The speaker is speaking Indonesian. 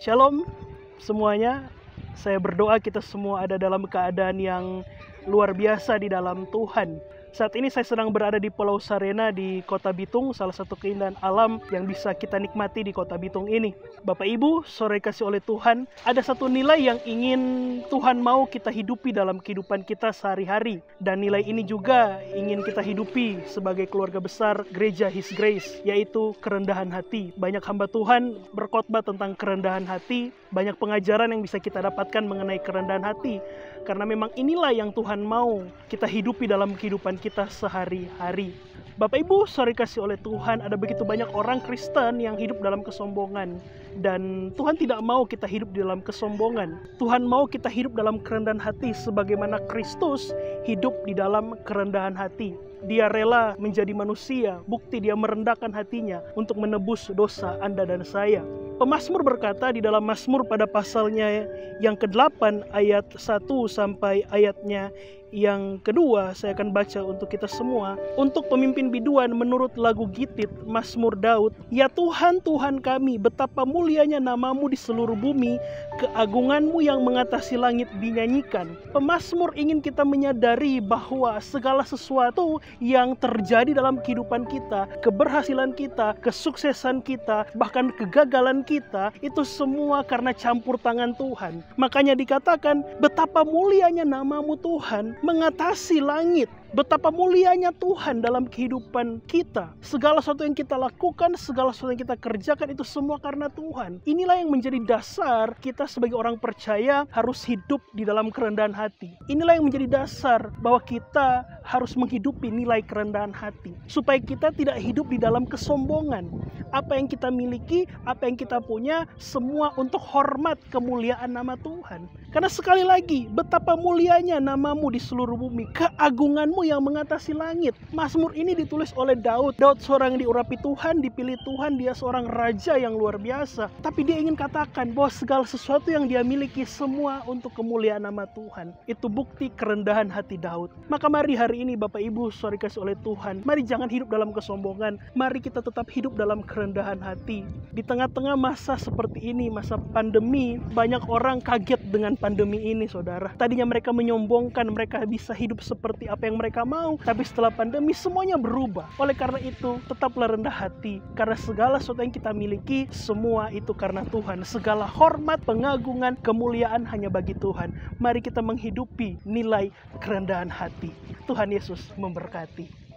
Shalom semuanya, saya berdoa kita semua ada dalam keadaan yang luar biasa di dalam Tuhan. Saat ini saya sedang berada di Pulau Sarena di Kota Bitung, salah satu keindahan alam yang bisa kita nikmati di Kota Bitung ini. Bapak Ibu, sore kasih oleh Tuhan, ada satu nilai yang ingin Tuhan mau kita hidupi dalam kehidupan kita sehari-hari. Dan nilai ini juga ingin kita hidupi sebagai keluarga besar Gereja His Grace, yaitu kerendahan hati. Banyak hamba Tuhan berkhotbah tentang kerendahan hati, banyak pengajaran yang bisa kita dapatkan mengenai kerendahan hati. Karena memang inilah yang Tuhan mau kita hidupi dalam kehidupan kita sehari-hari. Bapak Ibu, sore kasih oleh Tuhan, ada begitu banyak orang Kristen yang hidup dalam kesombongan. Dan Tuhan tidak mau kita hidup di dalam kesombongan. Tuhan mau kita hidup dalam kerendahan hati sebagaimana Kristus hidup di dalam kerendahan hati. Dia rela menjadi manusia, bukti dia merendahkan hatinya untuk menebus dosa Anda dan saya. Pemazmur berkata di dalam Mazmur pada pasalnya yang ke-8 ayat 1 sampai ayatnya yang kedua, saya akan baca untuk kita semua. Untuk pemimpin biduan menurut lagu Gitit, Mazmur Daud, "Ya Tuhan, Tuhan kami, betapa mulianya namamu di seluruh bumi, keagunganmu yang mengatasi langit dinyanyikan." Pemazmur ingin kita menyadari bahwa segala sesuatu yang terjadi dalam kehidupan kita, keberhasilan kita, kesuksesan kita, bahkan kegagalan kita, itu semua karena campur tangan Tuhan. Makanya dikatakan, betapa mulianya namamu Tuhan, mengatasi langit. Betapa mulianya Tuhan dalam kehidupan kita. Segala sesuatu yang kita lakukan, segala sesuatu yang kita kerjakan, itu semua karena Tuhan. Inilah yang menjadi dasar kita sebagai orang percaya harus hidup di dalam kerendahan hati. Inilah yang menjadi dasar bahwa kita harus menghidupi nilai kerendahan hati. Supaya kita tidak hidup di dalam kesombongan. Apa yang kita miliki, apa yang kita punya, semua untuk hormat kemuliaan nama Tuhan. Karena sekali lagi, betapa mulianya namamu di seluruh bumi, keagunganmu yang mengatasi langit. Mazmur ini ditulis oleh Daud. Daud seorang yang diurapi Tuhan, dipilih Tuhan, dia seorang raja yang luar biasa. Tapi dia ingin katakan bahwa segala sesuatu yang dia miliki semua untuk kemuliaan nama Tuhan. Itu bukti kerendahan hati Daud. Maka mari hari ini Bapak Ibu, sore kasih oleh Tuhan, mari jangan hidup dalam kesombongan. Mari kita tetap hidup dalam kerendahan hati. Di tengah-tengah masa seperti ini, masa pandemi, banyak orang kaget dengan pandemi ini, saudara. Tadinya mereka menyombongkan mereka bisa hidup seperti apa yang mereka mau, tapi setelah pandemi semuanya berubah. Oleh karena itu, tetaplah rendah hati, karena segala sesuatu yang kita miliki, semua itu karena Tuhan. Segala hormat, pengagungan, kemuliaan hanya bagi Tuhan. Mari kita menghidupi nilai kerendahan hati. Tuhan Yesus memberkati.